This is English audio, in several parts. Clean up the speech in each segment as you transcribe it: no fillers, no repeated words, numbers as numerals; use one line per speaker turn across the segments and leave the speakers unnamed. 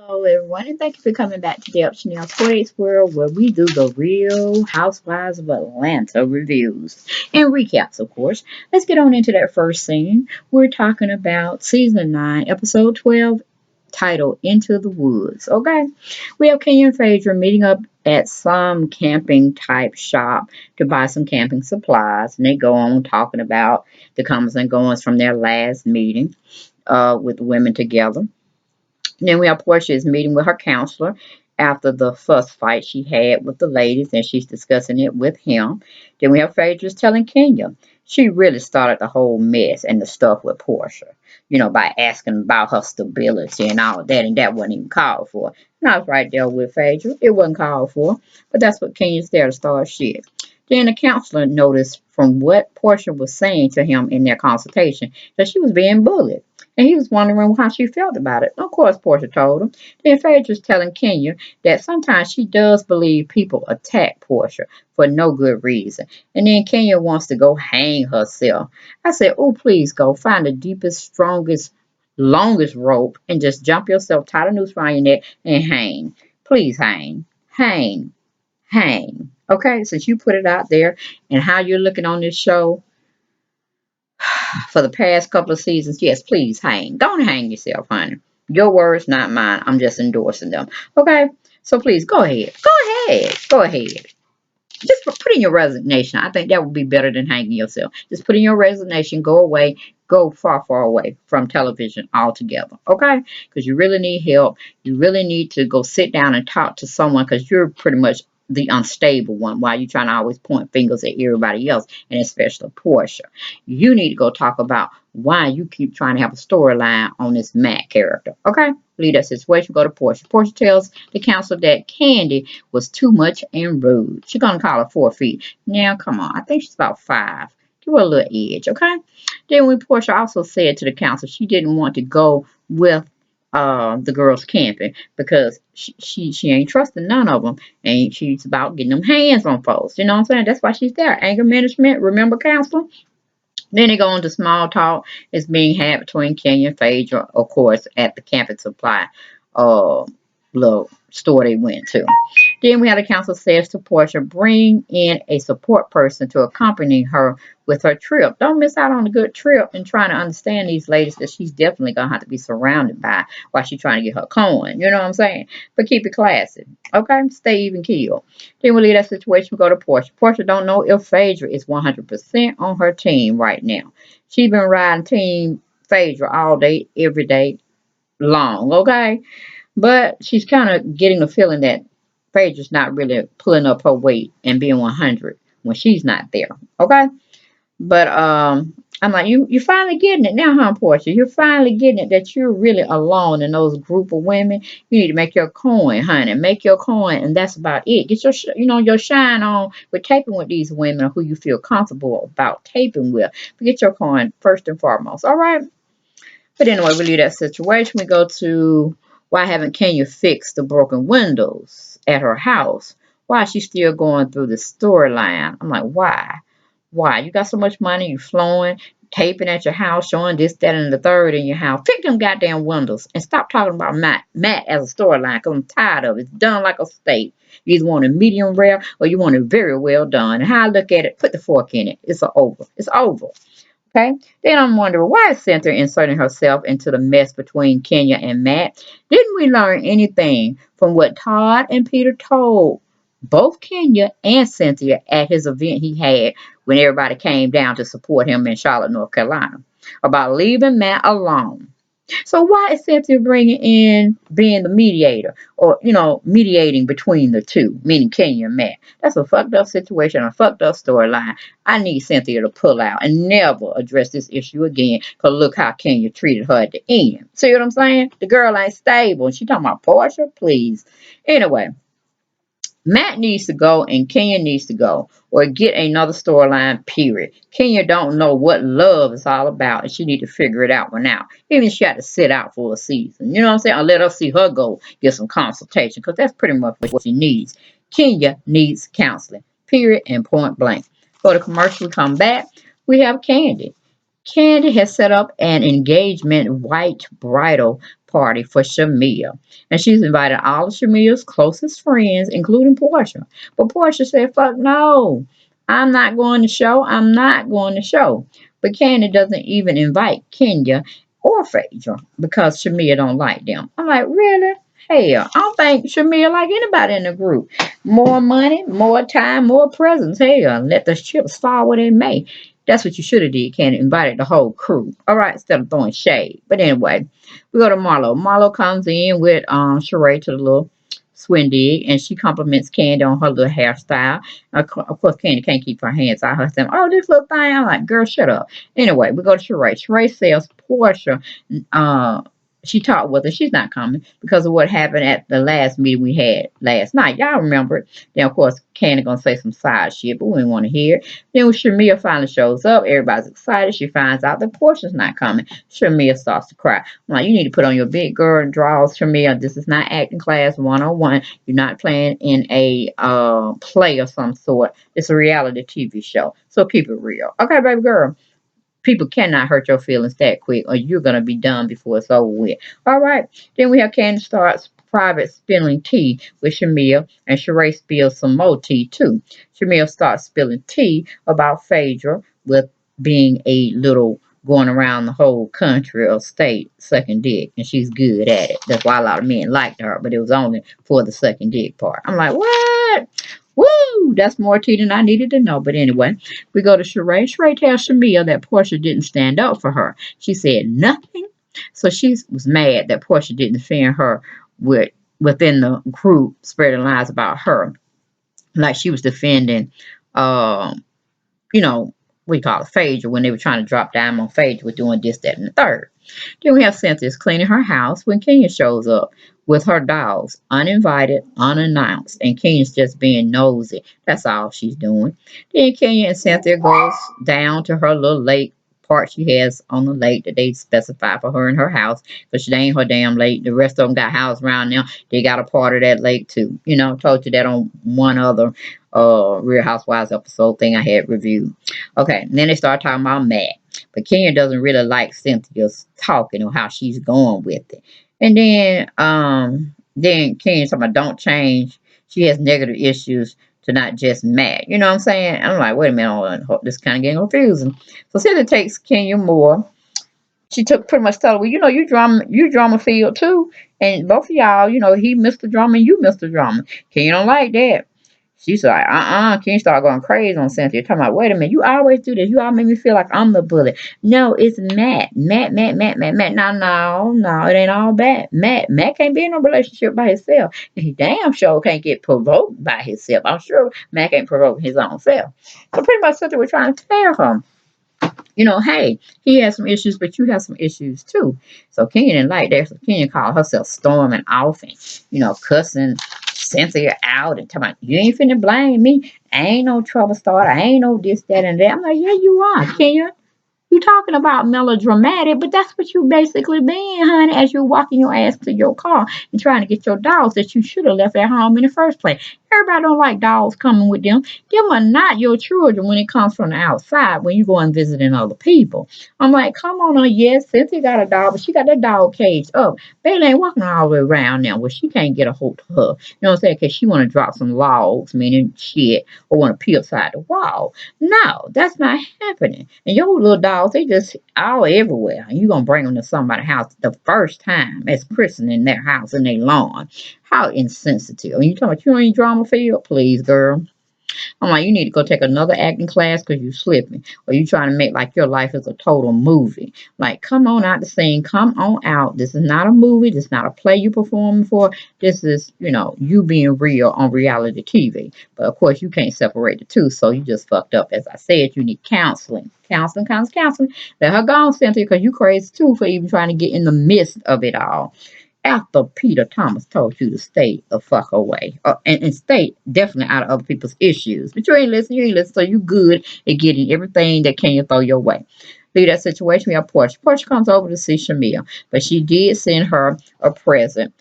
Hello, everyone, and thank you for coming back to the Up Chanel Sports World, where we do the Real Housewives of Atlanta reviews and recaps, of course. Let's get on into that first scene. We're talking about season 9, episode 12, titled Into the Woods. Okay, we have Kenya and Phaedra meeting up at some camping type shop to buy some camping supplies, and they go on talking about the comings and goings from their last meeting with the women together. Then we have Portia's meeting with her counselor after the fuss fight she had with the ladies, and she's discussing it with him. Then we have Phaedra's telling Kenya she really started the whole mess and the stuff with Portia, by asking about her stability and all of that, and that wasn't even called for. And I was right there with Phaedra. It wasn't called for, but that's what Kenya's there to start shit. Then the counselor noticed from what Portia was saying to him in their consultation that she was being bullied. And he was wondering how she felt about it. Of course, Portia told him. Then Phaedra's telling Kenya that sometimes she does believe people attack Portia for no good reason. And then Kenya wants to go hang herself. I said, oh, please go find the deepest, strongest, longest rope and just jump yourself, tie the noose around your neck, and hang. Please hang. Hang. Hang. Okay, since you put it out there and how you're looking on this show, for the past couple of seasons, yes, please hang. Don't hang yourself, honey. Your words, not mine. I'm just endorsing them. Okay? So please go ahead. Go ahead. Go ahead. Just put in your resignation. I think that would be better than hanging yourself. Just put in your resignation. Go away. Go far, far away from television altogether. Okay? Because you really need help. You really need to go sit down and talk to someone because you're pretty much the unstable one. Why you trying to always point fingers at everybody else, and especially Portia? You need to go talk about why you keep trying to have a storyline on this Matt character. Okay? Leave that situation. Go to Portia. Portia tells the council that Candy was too much and rude. She's gonna call her 4 feet. Now, come on. I think she's about 5. Give her a little edge, okay? Then when Portia also said to the council she didn't want to go with the girls camping because she ain't trusting none of them, and she's about getting them hands on folks. You know what I'm saying? That's why she's there. Anger management. Remember, counselor? Then they go into small talk is being had between Kenya and Phaedra, of course, at the camping supply uh, little store they went to. Then we had the council says to Portia, bring in a support person to accompany her with her trip. Don't miss out on a good trip and trying to understand these ladies that she's definitely going to have to be surrounded by while she's trying to get her coin. You know what I'm saying? But keep it classy. Okay? Stay even keel. Then we leave that situation. We go to Portia. Portia don't know if Phaedra is 100% on her team right now. She's been riding team Phaedra all day, every day long. Okay? But she's kind of getting the feeling that Phaedra's not really pulling up her weight and being 100 when she's not there. Okay? But I'm like, you're finally getting it now, huh, Portia? You're finally getting it that you're really alone in those group of women. You need to make your coin, honey. Make your coin, and that's about it. Get your, your shine on with taping with these women who you feel comfortable about taping with. But get your coin first and foremost. All right? But anyway, we leave that situation. We go to why haven't Kenya fixed the broken windows at her house? Why is she still going through the storyline? I'm like, why? Why? You got so much money, you flowing, taping at your house, showing this, that, and the third in your house. Fix them goddamn windows and stop talking about Matt as a storyline because I'm tired of it. It's done like a steak. You either want it medium rare or you want it very well done. And how I look at it, put the fork in it. It's over. It's over. Okay. Then I'm wondering why is Cynthia inserting herself into the mess between Kenya and Matt? Didn't we learn anything from what Todd and Peter told both Kenya and Cynthia at his event he had when everybody came down to support him in Charlotte, North Carolina, about leaving Matt alone? So why is Cynthia bringing in being the mediator or, mediating between the two, meaning Kenya and Matt? That's a fucked up situation, a fucked up storyline. I need Cynthia to pull out and never address this issue again because look how Kenya treated her at the end. See what I'm saying? The girl ain't stable. And she talking about Portia, please. Anyway, Matt needs to go and Kenya needs to go or get another storyline, period. Kenya don't know what love is all about and she need to figure it out now. Even if she had to sit out for a season. You know what I'm saying? Or let us see her go get some consultation because that's pretty much what she needs. Kenya needs counseling, period and point blank. Go to commercial, we come back. We have Candy. Candy has set up an engagement white bridal party for Shamia. And she's invited all of Shamia's closest friends, including Portia. But Portia said, fuck no. I'm not going to show. I'm not going to show. But Candy doesn't even invite Kenya or Phaedra because Shamia don't like them. I'm like, really? Hell, I don't think Shamia like anybody in the group. More money, more time, more presents. Hell, let the chips fall where they may. That's what you should have did, Candy. Invited the whole crew. All right, instead of throwing shade. But anyway, we go to Marlo. Marlo comes in with Sheree to the little Swindig, and she compliments Candy on her little hairstyle. Of course, Candy can't keep her hands out. Her saying, "Oh, this little thing." I'm like, "Girl, shut up." Anyway, we go to Sheree. Sheree sells Portia. Uh, she talked with her. She's not coming because of what happened at the last meeting we had last night. Y'all remember it. Then, of course, Candy gonna say some side shit, but we didn't want to hear it. Then when Shamia finally shows up, everybody's excited. She finds out that Portia's not coming. Shamia starts to cry. I'm like, you need to put on your big girl and draws, Shamia. This is not acting class 101. You're not playing in a play of some sort. It's a reality TV show. So keep it real. Okay, baby girl. People cannot hurt your feelings that quick, or you're gonna be done before it's over with. All right. Then we have Candy starts private spilling tea with Shamil, and Sheree spills some more tea too. Shamil starts spilling tea about Phaedra with being a little going around the whole country or state sucking dick, and she's good at it. That's why a lot of men liked her, but it was only for the sucking dick part. I'm like, what? Woo! That's more tea than I needed to know. But anyway, we go to Sheree. Sheree tells Shamia that Portia didn't stand up for her. She said nothing. So she was mad that Portia didn't defend her within the group, spreading lies about her. Like she was defending, um, you know, we call it Phaedra when they were trying to drop down on Phaedra with doing this, that, and the third. Then we have Cynthia's cleaning her house when Kenya shows up with her dogs, uninvited, unannounced, and Kenya's just being nosy. That's all she's doing. Then Kenya and Cynthia goes down to her little lake part she has on the lake that they specify for her in her house because she ain't her damn lake. The rest of them got houses around now. They got a part of that lake too. You know, told you that on one other Real Housewives episode thing I had reviewed. Okay, and then they start talking about Matt. But Kenya doesn't really like Cynthia's talking or how she's going with it. And then Kenya's talking about don't change. She has negative issues to not just Matt. You know what I'm saying? I'm like, wait a minute, this kind of getting confusing. So Cynthia takes Kenya more. She took pretty much told her, well, you drama field too. And both of y'all, he Mr. Drama and you Mr. Drama. Kenya don't like that. She's like, Ken start going crazy on Cynthia. Talking about, wait a minute, you always do this. You all make me feel like I'm the bully. No, it's Matt. Matt. No, it ain't all bad. Matt can't be in a relationship by himself. And he damn sure can't get provoked by himself. I'm sure Matt can't provoke his own self. So pretty much Cynthia was trying to tell him, hey, he has some issues, but you have some issues too. So Kenya didn't like that. So Kenya called herself storming off and, cussing Cynthia out and talking about, you ain't finna blame me. I ain't no trouble starter. I ain't no this, that, and that. I'm like, yeah, you are, Kenya. You talking about melodramatic, but that's what you basically being, honey, as you're walking your ass to your car and trying to get your dogs that you should have left at home in the first place. Everybody don't like dogs coming with them. Them are not your children when it comes from the outside when you go and visiting other people. I'm like, come on, yes, Cynthia got a dog, but she got that dog caged up. Bailey ain't walking all the way around now where she can't get a hold of her. You know what I'm saying? Because she want to drop some logs, meaning shit, or want to pee upside the wall. No, that's not happening. And your little dogs, they just all everywhere. And you gonna bring them to somebody's house the first time as christening their house in their lawn. How insensitive. And you talking about you ain't drama field? Please, girl. I'm like, you need to go take another acting class because you slipping. Or you trying to make like your life is a total movie. Like, come on out the scene. Come on out. This is not a movie. This is not a play you performing for. This is, you being real on reality TV. But of course, you can't separate the two. So you just fucked up. As I said, you need counseling. Counseling. Let her go on, Cynthia, because you crazy too for even trying to get in the midst of it all after Peter Thomas told you to stay the fuck away and stay definitely out of other people's issues. But you ain't listen, so you good at getting everything that can you throw your way. Leave that situation. We have Portia. Portia comes over to see Shamia, but she did send her a present,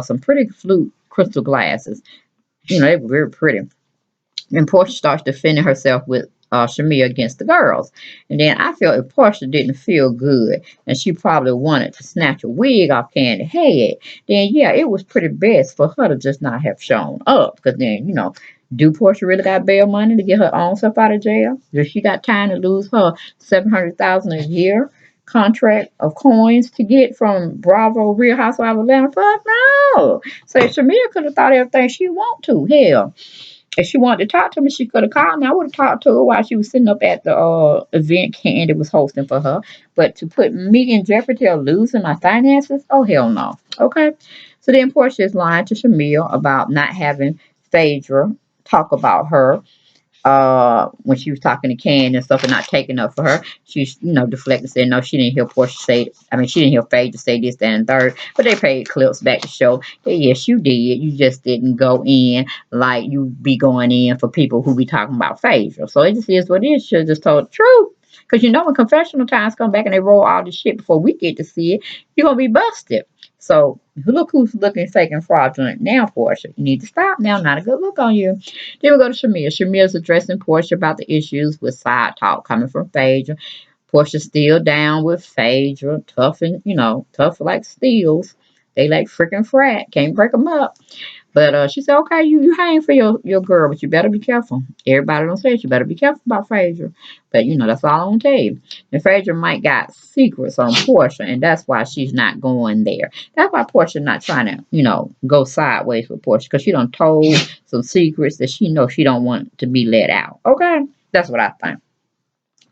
some pretty flute crystal glasses. They were very pretty. And Portia starts defending herself with Shamia against the girls. And then I felt if Portia didn't feel good and she probably wanted to snatch a wig off Candy's head, then yeah, it was pretty best for her to just not have shown up. Because then, do Portia really got bail money to get her own stuff out of jail? Does she got time to lose her 700,000 a year contract of coins to get from Bravo Real Housewives of Atlanta? Fuck no. So Shamia could have thought everything she want to. Hell, if she wanted to talk to me, she could have called me. I would have talked to her while she was sitting up at the event Candy was hosting for her. But to put me in jeopardy of losing my finances, oh hell no. Okay. So then Portia is lying to Shamil about not having Phaedra talk about her when she was talking to Can and stuff and not taking up for her. She's, deflected, said no, she didn't hear Portia say, she didn't hear Phaedra say this, that, and third. But they paid clips back to show, hey, yes, you did. You just didn't go in like you be going in for people who be talking about Phaedra. So it just is what it is. Should have just told the truth. Because when confessional times come back and they roll all this shit before we get to see it, you're going to be busted. So look who's looking fake and fraudulent now, Portia. You need to stop now. Not a good look on you. Then we go to Shamir. Shamir's addressing Portia about the issues with side talk coming from Phaedra. Portia's still down with Phaedra, tough and, tough like steels. They like freaking frat. Can't break them up. But she said, okay, you hang for your girl, but you better be careful. Everybody don't say it. You better be careful about Phaedra. But, that's all I'm going to tell you. And Phaedra might got secrets on Portia, and that's why she's not going there. That's why Portia not trying to, go sideways with Portia, because she done told some secrets that she knows she don't want to be let out. Okay? That's what I think.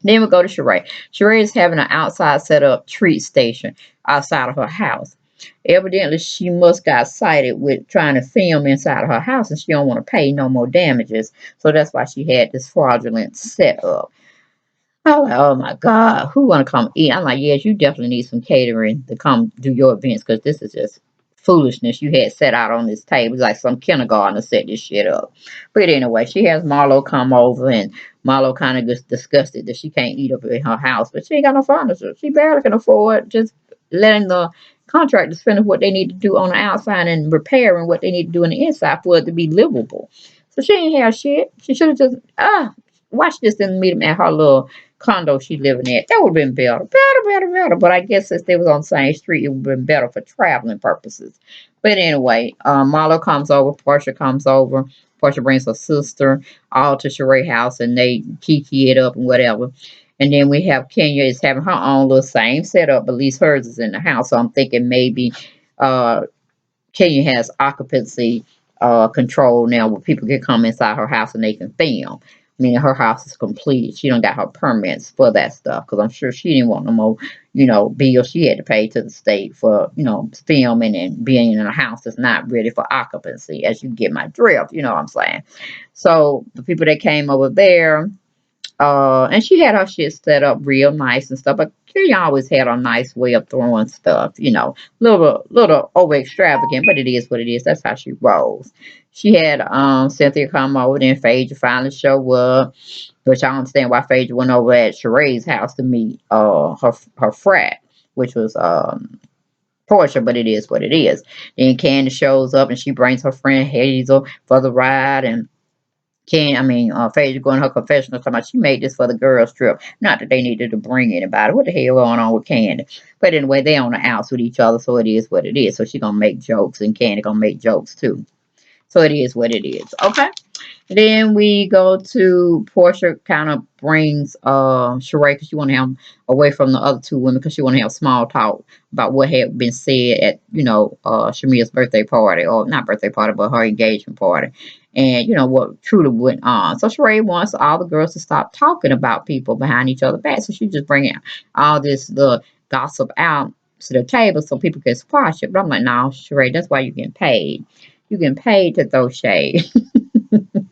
Then we go to Sheree. Sheree is having an outside set up treat station outside of her house. Evidently, she must got cited with trying to film inside of her house, and she don't want to pay no more damages. So that's why she had this fraudulent setup. I was like, oh my God, who want to come eat? I'm like, yes, you definitely need some catering to come do your events because this is just foolishness you had set out on this table. It's like some kindergartner set this shit up. But anyway, she has Marlo come over and Marlo kind of gets disgusted that she can't eat up in her house, but she ain't got no furniture. She barely can afford just letting the contractors finish what they need to do on the outside and repairing what they need to do on the inside for it to be livable. So she ain't have shit. She should have just watch this and meet him at her little condo she living at. That would have been better. Better. But I guess since they was on the same street, it would have been better for traveling purposes. But anyway, Marlo comes over, Portia comes over. Portia brings her sister all to Sheree house and they kiki it up and whatever. And then we have Kenya is having her own little same setup, but at least hers is in the house. So I'm thinking maybe uh Kenya has occupancy control now where people can come inside her house and they can film. Meaning her house is complete. She don't got her permits for that stuff because I'm sure she didn't want no more, bills she had to pay to the state for, filming and being in a house that's not ready for occupancy, as you get my drift, you know what I'm saying? So the people that came over there, and she had her shit set up real nice and stuff, but she always had a nice way of throwing stuff, little over extravagant, but it is what it is. That's how she rolls. She had Cynthia come over, then Phaedra finally show up, which I don't understand why Phaedra went over at Sheree's house to meet her frat, which was Portia, but it is what it is. Then Candace shows up and she brings her friend Hazel for the ride and Phaedra going her confessional talking about she made this for the girls trip. Not that they needed to bring anybody. What the hell going on with Candy? But anyway, they on the outs with each other, so it is what it is. So she gonna make jokes and Candy gonna make jokes too. So it is what it is. Okay. Then we go to Portia kind of brings Sheree because she want to have away from the other two women because she want to have small talk about what had been said at Shamia's birthday party, or not birthday party but her engagement party, and what truly went on. So Sheree wants all the girls to stop talking about people behind each other back, so she just bringing all this the gossip out to the table so people can squash it. But I'm like, no, Sheree, that's why you're getting paid. You're getting paid to throw shade.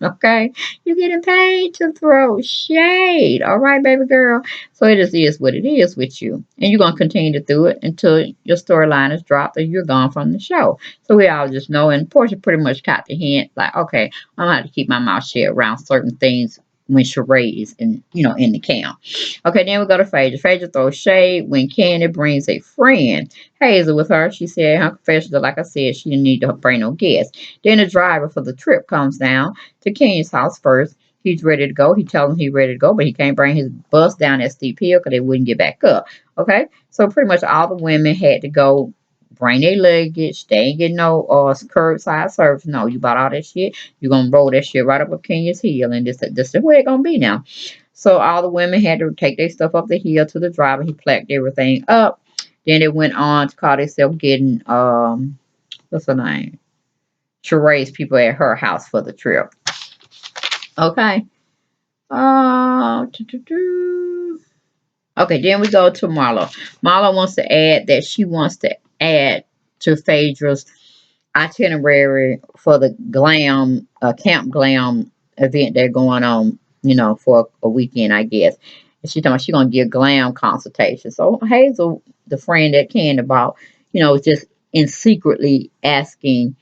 Okay? You're getting paid to throw shade. All right, baby girl? So it just is what it is with you. And you're going to continue to do it until your storyline is dropped or you're gone from the show. So we all just know. And Portia pretty much caught the hint. Like, okay, I'm going to have to keep my mouth shut around certain things when Sheree is in the camp. Okay, then we go to Phaedra. Phaedra throws shade when Candy brings a friend, Hazel, with her. She said her confession, like I said, she didn't need to bring no guests. Then the driver for the trip comes down to Kenya's house first. he's ready to go. He tells them he's ready to go, but he can't bring his bus down that steep hill because they wouldn't get back up. Okay, so pretty much all the women had to go bring their luggage. They ain't getting no curbside service. No, you bought all that shit. You're gonna roll that shit right up Kenya's hill, and this is where it's gonna be now. So all the women had to take their stuff up the hill to the driver. He packed everything up. Then it went on to call themselves getting what's her name? To raise people at her house for the trip. Okay. Uh, okay, then we go to Marlo. Marlo wants to add that she wants to add to Phaedra's itinerary for the glam, Camp Glam event they're going on, for a weekend, I guess. And she thought she's going to give glam consultation. So Hazel, the friend that Ken about, just in secretly asking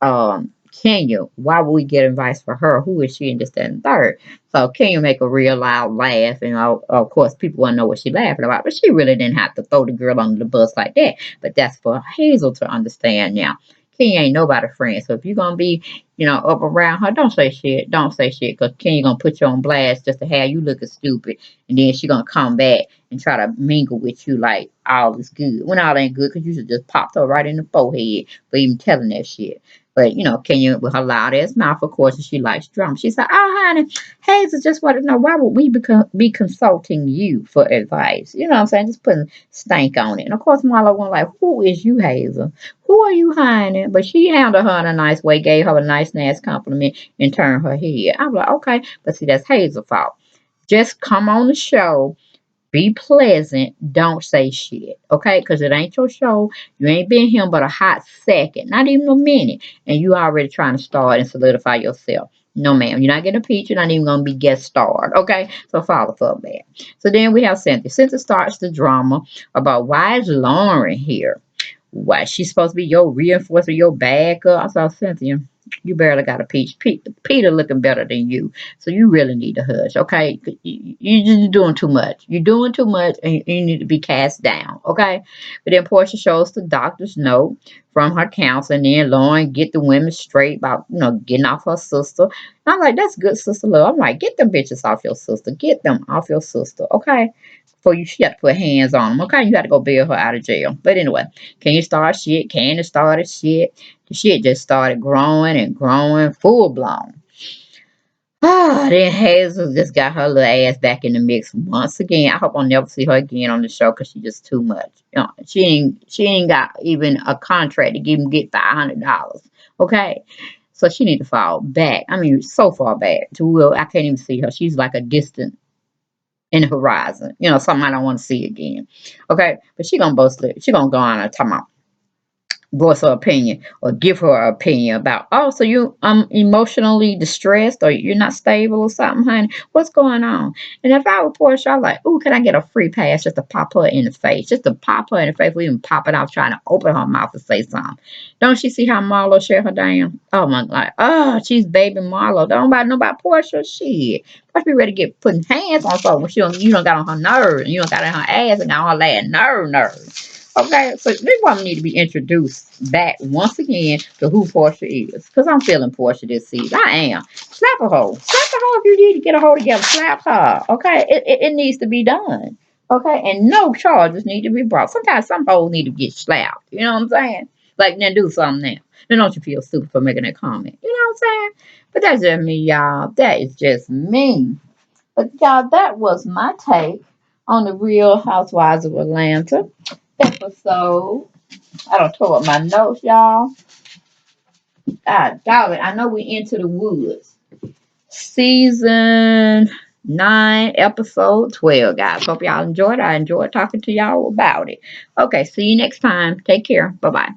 Kenya, why would we get advice for her? Who is she in this, that, and third? So Kenya make a real loud laugh, and of course people want to know what she's laughing about, but she really didn't have to throw the girl under the bus like that. But that's for Hazel to understand now. Kenya ain't nobody friend, so if you're gonna be, up around her, don't say shit. Don't say shit, because Kenya gonna put you on blast just to have you looking stupid, and then she gonna come back and try to mingle with you like all is good. When all ain't good, because you should just popped her right in the forehead for even telling that shit. But, Kenya, with her loud ass mouth, of course, and she likes drama. She said, oh, honey, Hazel just wanted to know, why would we be consulting you for advice? You know what I'm saying? Just putting stank on it. And, of course, Marlo was like, who is you, Hazel? Who are you, honey? But she handled her in a nice way, gave her a nice, compliment, and turned her head. I was like, okay. But see, that's Hazel's fault. Just come on the show, be pleasant. Don't say shit. Okay? Because it ain't your show. You ain't been here but a hot second. Not even a minute. And you already trying to start and solidify yourself. No, ma'am. You're not getting a peach. You're not even going to be guest starred. Okay? So follow up that. So then we have Cynthia. Cynthia starts the drama about why is Lauren here? Why she's supposed to be your reinforcer, your backup. I saw Cynthia. You barely got a peach. Peter looking better than you. So you really need to hush, okay? You're doing too much. You're doing too much, and you need to be cast down, okay? But then Portia shows the doctor's note from her counselor, and then Lauren get the women straight about, getting off her sister. And I'm like, that's good, sister love. I'm like, get them bitches off your sister. Get them off your sister, okay? Before she had to put hands on them, okay? You had to go bail her out of jail. But anyway, can you start shit? Candace started shit. The shit just started growing and growing, full blown. Then Hazel just got her little ass back in the mix once again. I hope I'll never see her again on the show because she's just too much. She ain't got even a contract to even get $500. Okay, so she need to fall back. I mean, so far back to where I can't even see her. She's like a distant in the horizon. Something I don't want to see again. Okay, but she gonna boast it. She gonna go on and talk about voice her opinion or give her opinion about, oh, so you emotionally distressed or you're not stable or something, honey. What's going on? And if I were Portia, I'm like, ooh, can I get a free pass just to pop her in the face? Just to pop her in the face, we even pop it out trying to open her mouth to say something. Don't she see how Marlo share her down? Oh my god. Oh, she's baby Marlo. Don't nobody know about Portia. Shit. Portia be ready to get putting hands on something when you don't got on her nerves and you don't got on her ass and got on her last nerve. Okay, so this woman need to be introduced back once again to who Portia is. Because I'm feeling Portia this season. I am. Slap a hoe. Slap a hoe if you need to get a hoe together. Slap her. Okay, it needs to be done. Okay, and no charges need to be brought. Sometimes some hoes need to get slapped. You know what I'm saying? Like, then do something now. Then don't you feel stupid for making that comment. You know what I'm saying? But that's just me, y'all. That is just me. But y'all, that was my take on the Real Housewives of Atlanta episode. I don't tore up my notes, y'all. God dog it. I know we into the woods. Season 9, episode 12, guys. Hope y'all enjoyed it. I enjoyed talking to y'all about it. Okay, see you next time. Take care. Bye-bye.